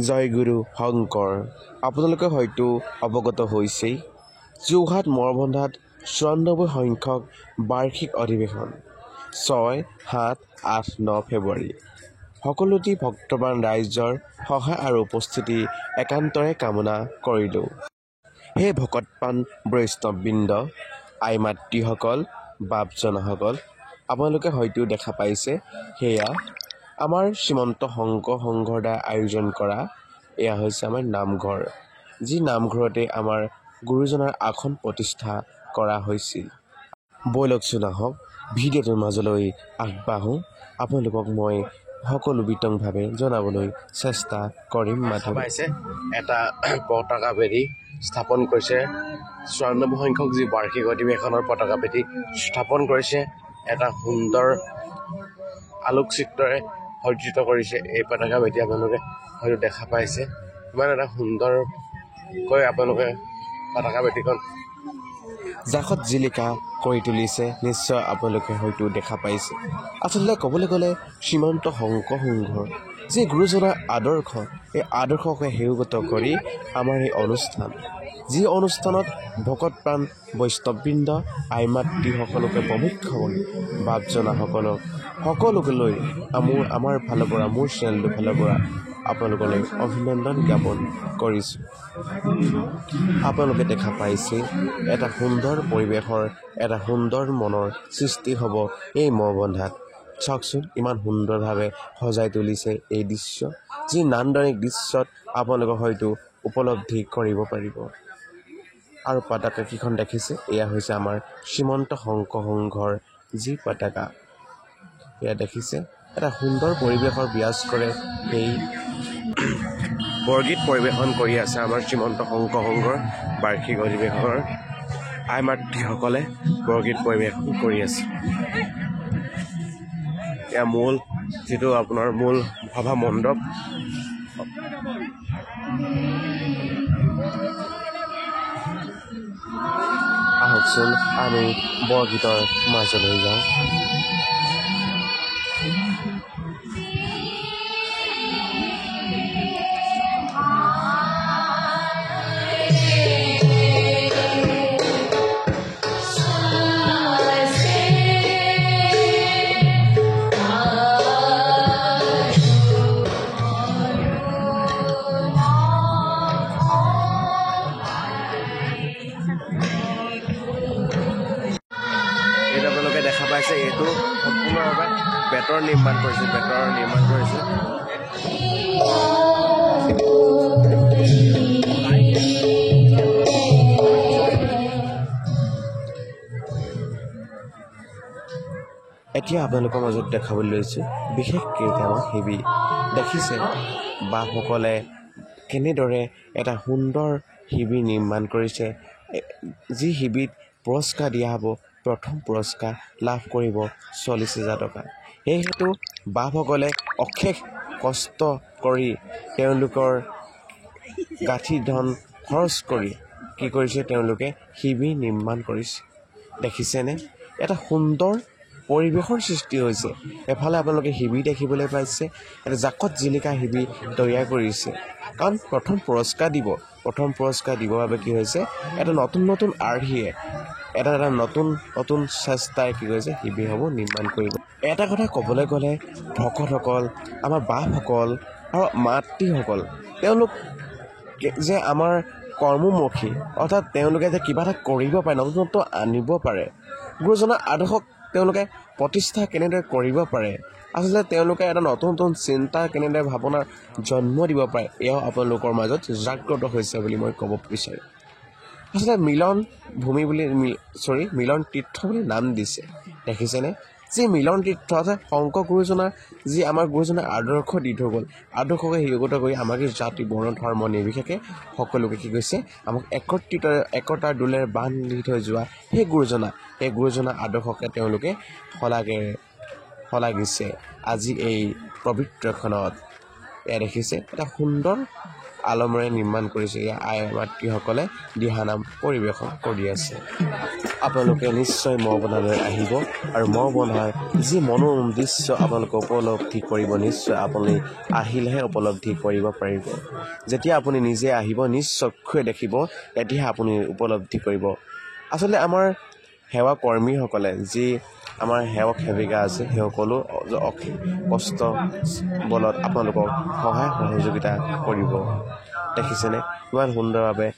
জয়গুৰু শংকৰ। আপোনালোকে হয়তো অৱগত হৈছেই, যোৰহাট মৰবন্ধাত ৯৪ সংখ্যক বাৰ্ষিক অধিৱেশন ৬, ৭, ৮, ৯ ফেব্ৰুৱাৰী। সকলোটি ভক্তবান ৰাইজৰ সহায় আৰু উপস্থিতি একান্তৰে কামনা কৰিলোঁ। হে ভকতপ্ৰাণ বৈষ্ণৱবৃন্দ, আই মাতৃসকল, বাপজনাসকল, আপোনালোকে হয়তো দেখা পাইছে, সেয়া আমাৰ শ্ৰীমন্ত শংকৰ সংঘৰ দ্বাৰা আয়োজন কৰা এয়া হৈছে আমাৰ নামঘৰ, যি নামঘৰতে আমাৰ গুৰুজনাৰ আসন প্ৰতিষ্ঠা কৰা হৈছিল। বৈলকচোন আহক ভিডিঅ'টোৰ মাজলৈ আগবাঢ়ো। আপোনালোকক মই সকলো বিতংভাৱে জনাবলৈ চেষ্টা কৰিম। মাথা পাইছে এটা পতাকা বেদী স্থাপন কৰিছে, ৯৪ সংখ্যক যি বাৰ্ষিক অধিৱেশনৰ পতাকা বেদী স্থাপন কৰিছে, এটা সুন্দৰ আলোকচিত্ৰৰে সজ্জিত কৰিছে এই পতাকা বেদী। আপোনালোকে হয়তো দেখা পাইছে ইমান এটা সুন্দৰকৈ আপোনালোকে পতাকা বেদীখন জাকত জিলিকা কৰি তুলিছে, নিশ্চয় আপোনালোকে হয়তো দেখা পাইছে। আচলতে ক'বলৈ গ'লে শ্ৰীমন্ত শংকৰ সংঘৰ যি গুৰুজনাৰ আদৰ্শ, এই আদৰ্শকে হেৰুগত কৰি আমাৰ এই অনুষ্ঠান, যি অনুষ্ঠানত ভকতপ্ৰাণ বৈষ্ণৱবৃন্দ, আই মাতৃসকলকে প্ৰমুখ্য বাপজনাসকলক সকলোকে লৈ আমাৰ ফালৰ পৰা, মোৰ চেনেলটোৰ ফালৰ পৰা আপোনালোকলৈ অভিনন্দন জ্ঞাপন কৰিছোঁ। আপোনালোকে দেখা পাইছে এটা সুন্দৰ পৰিৱেশৰ, এটা সুন্দৰ মনৰ সৃষ্টি হ'ব এই মৰবন্ধাত। চাওকচোন ইমান সুন্দৰভাৱে সজাই তুলিছে এই দৃশ্য, যি নান্দনিক দৃশ্যত আপোনালোকে হয়তো উপলব্ধি কৰিব পাৰিব। আৰু পতাকা কেইখন দেখিছে, এয়া হৈছে আমাৰ শ্ৰীমন্ত শংকৰ সংঘৰ যি পতাকা, এয়া দেখিছে এটা সুন্দৰ পৰিৱেশৰ বিৰাজ কৰে। এই বৰগীত পৰিৱেশন কৰি আছে আমাৰ শ্ৰীমন্ত শংকৰ সংঘৰ বাৰ্ষিক অধিৱেশনৰ আই মাতৃসকলে বৰগীত পৰিৱেশন কৰি আছে। এয়া মূল যিটো আপোনাৰ মূল সভা মণ্ডপ, আহকচোন আমি বৰগীতৰ মাজলৈ যাওঁ। দেখা পাইছে এইটো সম্পূৰ্ণভাৱে বেতৰ নিৰ্মাণ কৰিছে, এতিয়া আপোনালোকৰ মাজত দেখাবলৈ লৈছোঁ বিশেষ কেইটামান শিবিৰ। দেখিছে বাসকলে কেনেদৰে এটা সুন্দৰ শিবিৰ নিৰ্মাণ কৰিছে, যি শিবিৰত পুৰস্কাৰ দিয়া হ'ব। প্ৰথম পুৰস্কাৰ লাভ কৰিব ৪০,০০০ টকা। সেইহেতু বাসকলে অশেষ কষ্ট কৰি তেওঁলোকৰ গাঁঠি ধন খৰচ কৰি কি কৰিছে, তেওঁলোকে শিবিৰ নিৰ্মাণ কৰিছে। দেখিছেনে এটা সুন্দৰ পৰিৱেশৰ সৃষ্টি হৈছে। এফালে আপোনালোকে শিবিৰ দেখিবলৈ পাইছে, এটা জাকত জিলিকা শিবিৰ তৈয়াৰ কৰিছে, কাৰণ প্ৰথম পুৰস্কাৰ দিবৰ বাবে কি হৈছে, এটা নতুন আৰ্হিয়ে এটা নতুন চেষ্টাই কি কৰিছে, শিবিৰসমূহ নিৰ্মাণ কৰিব। এটা কথা ক'বলৈ গ'লে ভকতসকল, আমাৰ বাপসকল আৰু মাতৃসকল, তেওঁলোক যে আমাৰ কৰ্মমুখী, অৰ্থাৎ তেওঁলোকে যে কিবা এটা কৰিব পাৰে, নতুনত্ব আনিব পাৰে, গুৰুজনাৰ আদৰ্শক তেওঁলোকে প্ৰতিষ্ঠা কেনেদৰে কৰিব পাৰে, আচলতে তেওঁলোকে এটা নতুন চিন্তা কেনেদৰে ভাৱনাৰ জন্ম দিব পাৰে, এয়াও আপোনালোকৰ মাজত জাগ্ৰত হৈছে বুলি মই ক'ব বিচাৰোঁ। আচলতে মিলন তীৰ্থ বুলি নাম দিছে। দেখিছেনে যি মিলন তীৰ্থ, অৰ্থাৎ শংকৰ গুৰুজনাৰ যি আমাৰ গুৰুজনাৰ আদৰ্শ দি থৈ গ'ল, আদৰ্শকে হেৰিগত কৰি আমাক জাতি বৰ্ণ ধৰ্ম নিৰ্বিশেষে সকলোকে কি কৈছে, আমাক একতাৰ দোলেৰে বান্ধি থৈ যোৱা সেই গুৰুজনাৰ আদৰ্শকে তেওঁলোকে শলাগিছে আজি এই পবিত্ৰখনত। এয়া দেখিছে এটা সুন্দৰ আলমেৰে নিৰ্মাণ কৰিছে এয়া আই মাতৃসকলে দিহানাম পৰিৱেশন কৰি আছে আপোনালোকে নিশ্চয় মহবন্ধালৈ আহিব আৰু মহবন্ধাৰ যি মনোৰম দৃশ্য আপোনালোকে উপলব্ধি কৰিব নিশ্চয় আপুনি আহিলেহে উপলব্ধি কৰিব পাৰিব যেতিয়া আপুনি নিজে আহিব নিজ চক্ষুৱে দেখিব তেতিয়াহে আপুনি উপলব্ধি কৰিব আচলতে আমাৰ সেৱা কৰ্মীসকলে যি আমাৰ সেৱক সেৱিকা আছে সেই সকলো কষ্ট বলত আপোনালোকক সহায় সহযোগিতা কৰিব দেখিছেনে ইমান সুন্দৰভাৱে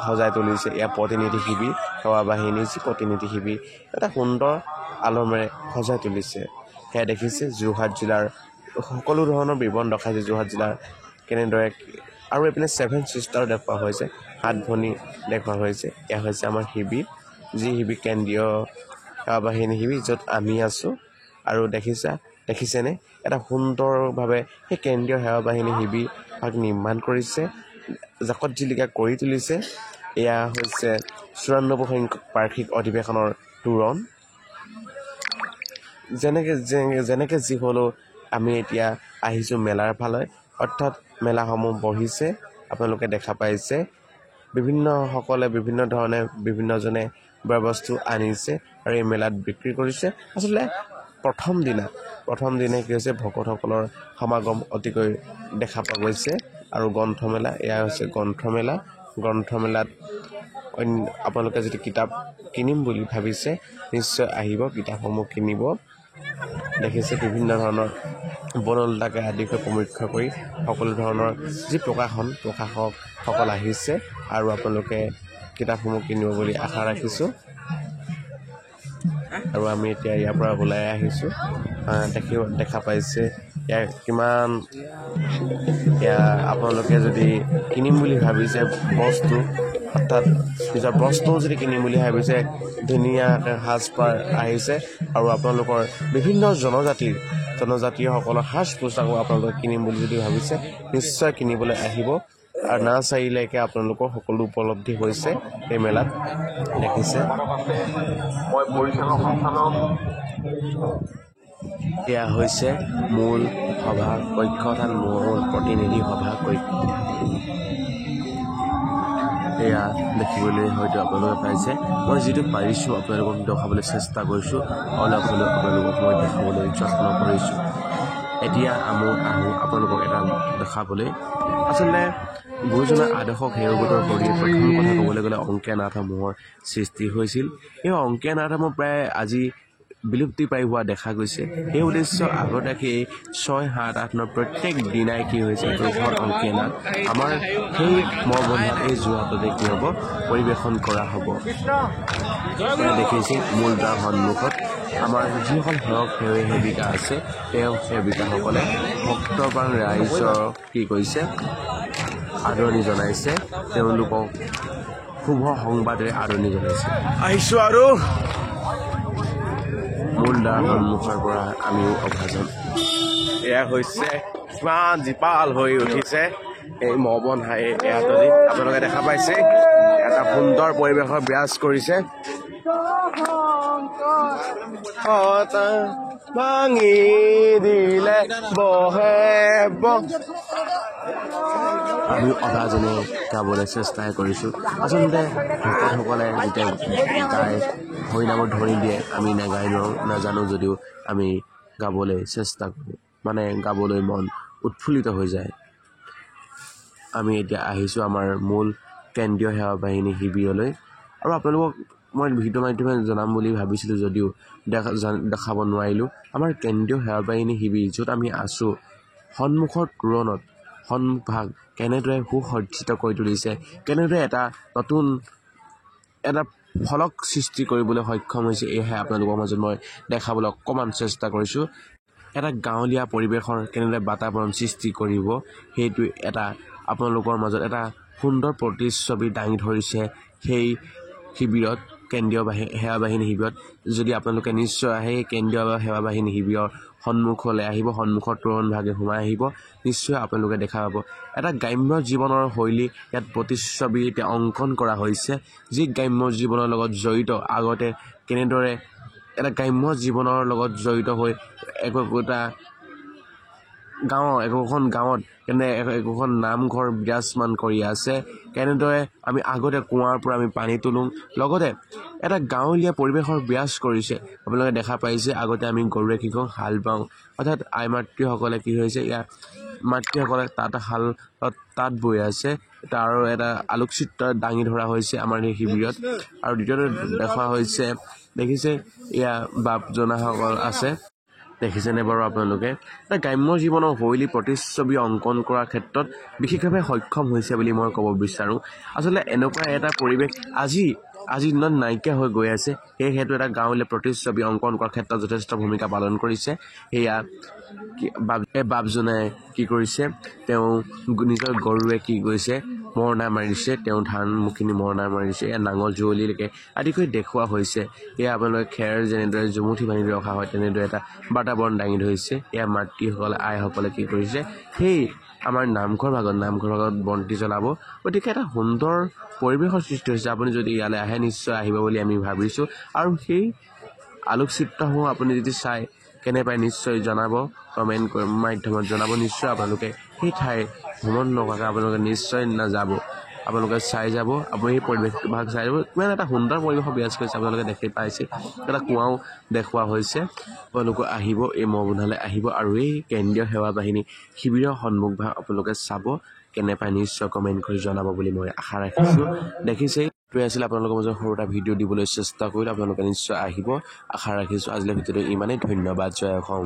সজাই তুলিছে এয়া প্ৰতিনিধি শিবিৰ সেৱা বাহিনীৰ যি প্ৰতিনিধি শিবিৰ এটা সুন্দৰ আলমেৰে সজাই তুলিছে সেয়া দেখিছে যোৰহাট জিলাৰ সকলো ধৰণৰ বিৱৰণ দেখাইছে যোৰহাট জিলাৰ কেনেদৰে আৰু এইপিনে 7 চিষ্টাৰ দেখুওৱা হৈছে 7 ভনী দেখুওৱা হৈছে এয়া হৈছে আমাৰ শিবিৰ যি শিবিৰ কেন্দ্ৰীয় সেৱা বাহিনী শিবিৰ য'ত আমি আছোঁ আৰু দেখিছেনে এটা সুন্দৰভাৱে সেই কেন্দ্ৰীয় সেৱা বাহিনী শিবিৰ ভাগ নিৰ্মাণ কৰিছে জাকত জিলিকা কৰি তুলিছে এয়া হৈছে 94 সংখ্যক বাৰ্ষিক অধিৱেশনৰ তোৰণ যেনেকৈ যি হ'লেও আমি এতিয়া আহিছোঁ মেলাৰ ফালে অৰ্থাৎ মেলাসমূহ বহিছে আপোনালোকে দেখা পাইছে বিভিন্নসকলে বিভিন্ন ধৰণে বিভিন্নজনে বস্তু আনিছে আৰু এই মেলাত বিক্ৰী কৰিছে আচলতে প্ৰথম দিনা কি হৈছে ভকতসকলৰ সমাগম অতিকৈ দেখা পোৱা গৈছে আৰু গ্ৰন্থমেলা এয়া হৈছে গ্ৰন্থমেলাত আপোনালোকে যদি কিতাপ কিনিম বুলি ভাবিছে নিশ্চয় আহিব কিতাপসমূহ কিনিব দেখিছে বিভিন্ন ধৰণৰ বনলতাকে আদি কৰি সমীক্ষা কৰি সকলো ধৰণৰ যি প্ৰকাশকসকল আহিছে আৰু আপোনালোকে কিতাপসমূহ কিনিব বুলি আশা ৰাখিছোঁ আৰু আমি এতিয়া ইয়াৰ পৰা ওলাই আহিছোঁ দেখা পাইছে ইয়াৰ কিমান আপোনালোকে যদি কিনিম বুলি ভাবিছে বস্তু অৰ্থাৎ নিজৰ বস্তুও যদি কিনিম বুলি ভাবিছে ধুনীয়াকৈ সাজপাৰ আহিছে আৰু আপোনালোকৰ বিভিন্ন জনজাতীয়সকলৰ সাজ পোছাকো আপোনালোকে কিনিম বুলি যদি ভাবিছে নিশ্চয় কিনিবলৈ আহিব আৰু নাৰ্চাৰীলৈকে আপোনালোকৰ সকলো উপলব্ধি হৈছে এই মেলাত দেখিছে মই পৰিচালক সঞ্চালক এয়া হৈছে মূল সভা কক্ষ অৰ্থাৎ মূল প্ৰতিনিধি সভা কক্ষ এয়া দেখিবলৈ হয়তো আপোনালোকে পাইছে মই যিটো পাৰিছোঁ আপোনালোকক দেখাবলৈ চেষ্টা কৰিছোঁ অলপ হ'লেও আপোনালোকক মই দেখাবলৈ যত্ন কৰিছোঁ এতিয়া আহোঁ আপোনালোকক এটা দেখাবলৈ আচলতে গুৰুজনাৰ আদৰ্শক সেৱগতৰ কৰি প্ৰথম কথা ক'বলৈ গ'লে অংকীয়া নাটসমূহৰ সৃষ্টি হৈছিল এই অংকীয়া নাটসমূহ প্ৰায় আজি বিলুপ্তি প্ৰায় হোৱা দেখা গৈছে সেই উদ্দেশ্য আগত ৰাখি 6, 7, 8 9 প্ৰত্যেক দিনাই কি হৈছে ঘৰ অংকীয়া নাট আমাৰ সেই মহবন্ধাত এই যোৰহাটতে কি হ'ব পৰিৱেশন কৰা হ'ব দেখিছে মূল দ্বাৰ সন্মুখত আমাৰ যিসকল সেৱক সেৱিকা আছে সেৱিকাসকলে ভক্তপ্ৰাণ ৰাইজৰ কি কৰিছে আদৰণি জনাইছে তেওঁলোকক শুভ সংবাদেৰে আদৰণি জনাইছে আহিছোঁ আৰু মূল দ্বাৰ সন্মুখৰ পৰা আমিও অভাজন এয়া হৈছে কিমান জীপাল হৈ উঠিছে এই মহবন্ধাই এয়াতলি আপোনালোকে দেখা পাইছে এটা সুন্দৰ পৰিৱেশৰ বিৰাজ কৰিছে ভাঙি দিলে বহে আমি অভাজনে গাবলৈ চেষ্টাই কৰিছোঁ আচলতে ভকতসকলে যেতিয়া গাই হৰিনামত ধৰি দিয়ে আমি নাজানো যদিও আমি গাবলৈ চেষ্টা কৰোঁ মানে গাবলৈ মন উৎফুল্লিত হৈ যায় আমি এতিয়া আহিছোঁ আমাৰ মূল কেন্দ্ৰীয় সেৱা বাহিনী শিবিৰলৈ আৰু আপোনালোকক মই ভিডিঅ' মাধ্যমে জনাম বুলি ভাবিছিলোঁ যদিও দেখাব নোৱাৰিলোঁ আমাৰ কেন্দ্ৰীয় সেৱা বাহিনী শিবিৰ য'ত আমি আছোঁ সন্মুখৰ তোৰণত সন্মুখভাগ কেনেদৰে সুসজ্জিত কৰি তুলিছে কেনেদৰে এটা নতুন এটা ফলক সৃষ্টি কৰিবলৈ সক্ষম হৈছে এয়াহে আপোনালোকৰ মাজত মই দেখাবলৈ অকণমান চেষ্টা কৰিছোঁ এটা গাঁৱলীয়া পৰিৱেশৰ কেনেদৰে বাতাবৰণ সৃষ্টি কৰিব সেইটো এটা আপোনালোকৰ মাজত এটা সুন্দৰ প্ৰতিচ্ছবি দাঙি ধৰিছে সেই শিবিৰত কেন্দ্ৰীয় সেৱা বাহিনী শিবিৰত যদি আপোনালোকে নিশ্চয় আহে কেন্দ্ৰীয় সেৱা বাহিনী শিবিৰৰ সন্মুখলৈ আহিব সন্মুখৰ তোৰণ ভাগে সোমাই আহিব নিশ্চয় আপোনালোকে দেখা পাব এটা গ্ৰাম্য জীৱনৰ শৈলী ইয়াত প্ৰতিচ্ছবি এতিয়া অংকন কৰা হৈছে যি গ্ৰাম্য জীৱনৰ লগত জড়িত আগতে কেনেদৰে এটা গ্ৰাম্য জীৱনৰ লগত জড়িত হৈ একোটা একোখন গাঁৱত একোখন নামঘৰ বিৰাজমান কৰি আছে কেনেদৰে আমি আগতে কুঁৱাৰ পৰা আমি পানী তোলোঁ লগতে এটা গাঁৱলীয়া পৰিৱেশৰ বিৰাজ কৰিছে আপোনালোকে দেখা পাইছে আগতে আমি গৰুৱে কি কৰোঁ হাল বাওঁ অৰ্থাৎ আই মাতৃসকলে কি হৈছে ইয়াৰ মাতৃসকলে তাঁত বৈ আছে তাৰ এটা আলোকচিত্ৰ দাঙি ধৰা হৈছে আমাৰ এই শিবিৰত আৰু দ্বিতীয়তে দেখুওৱা হৈছে দেখিছে এয়া বাপ জনাসকল আছে দেখিছেনে বাৰু আপোনালোকে এটা গ্ৰাম্য জীৱনৰ শৈলী প্ৰতিচ্ছবি অংকন কৰাৰ ক্ষেত্ৰত বিশেষভাৱে সক্ষম হৈছে বুলি মই ক'ব বিচাৰোঁ আচলতে এনেকুৱা এটা পৰিৱেশ আজিৰ দিনত নাইকিয়া হৈ গৈ আছে সেয়েহেতু এটা গাঁৱলীয়া প্ৰতিচ্ছবি অংকন কৰাৰ ক্ষেত্ৰত যথেষ্ট ভূমিকা পালন কৰিছে সেয়া বাপজনাই কি কৰিছে তেওঁ নিজৰ গৰুৱে কি কৰিছে মৰণা মাৰিছে তেওঁ ধানখিনি মৰণা মাৰিছে এয়া নাঙল যুঁৱলিলৈকে আদি কৰি দেখুওৱা হৈছে এয়া আপোনালোকে খেৰ যেনেদৰে জুমুঠি বান্ধি ৰখা হয় তেনেদৰে এটা বাতাবৰণ দাঙি ধৰিছে এয়া মাতৃসকলে আইসকলে কি কৰিছে সেই আমাৰ নামঘৰ ভাগত বন্তি জ্বলাব গতিকে এটা সুন্দৰ পৰিৱেশৰ সৃষ্টি হৈছে আপুনি যদি ইয়ালৈ আহে নিশ্চয় আহিব বুলি আমি ভাবিছোঁ আৰু সেই আলোকচিত্ৰসমূহ আপুনি যদি চাই কেনে পায় নিশ্চয় জনাব কমেণ্ট মাধ্যমত জনাব নিশ্চয় আপোনালোকে সেই ঠাই ভ্ৰমণ নকৰাকৈ আপোনালোকে নিশ্চয় নাযাব আপোনালোকে চাই যাব আপুনি সেই পৰিৱেশটো ভাগ চাই যাব কিমান এটা সুন্দৰ পৰিৱেশৰ বিৰাজ কৰিছে আপোনালোকে দেখি পাইছে এটা কুঁৱাও দেখুওৱা হৈছে আপোনালোকে আহিব এই মহবুধালৈ আহিব আৰু এই কেন্দ্ৰীয় সেৱা বাহিনী শিবিৰৰ সন্মুখ ভাগ আপোনালোকে চাব কেনে পায় নিশ্চয় কমেণ্ট কৰি জনাব বুলি মই আশা ৰাখিছোঁ দেখিছেই আছিল আপোনালোকৰ মাজত সৰু এটা ভিডিঅ' দিবলৈ চেষ্টা কৰিলোঁ আপোনালোকে নিশ্চয় আহিব আশা ৰাখিছোঁ আজিলৈ ভিডিঅ'টো ইমানেই ধন্যবাদ জয় অসম।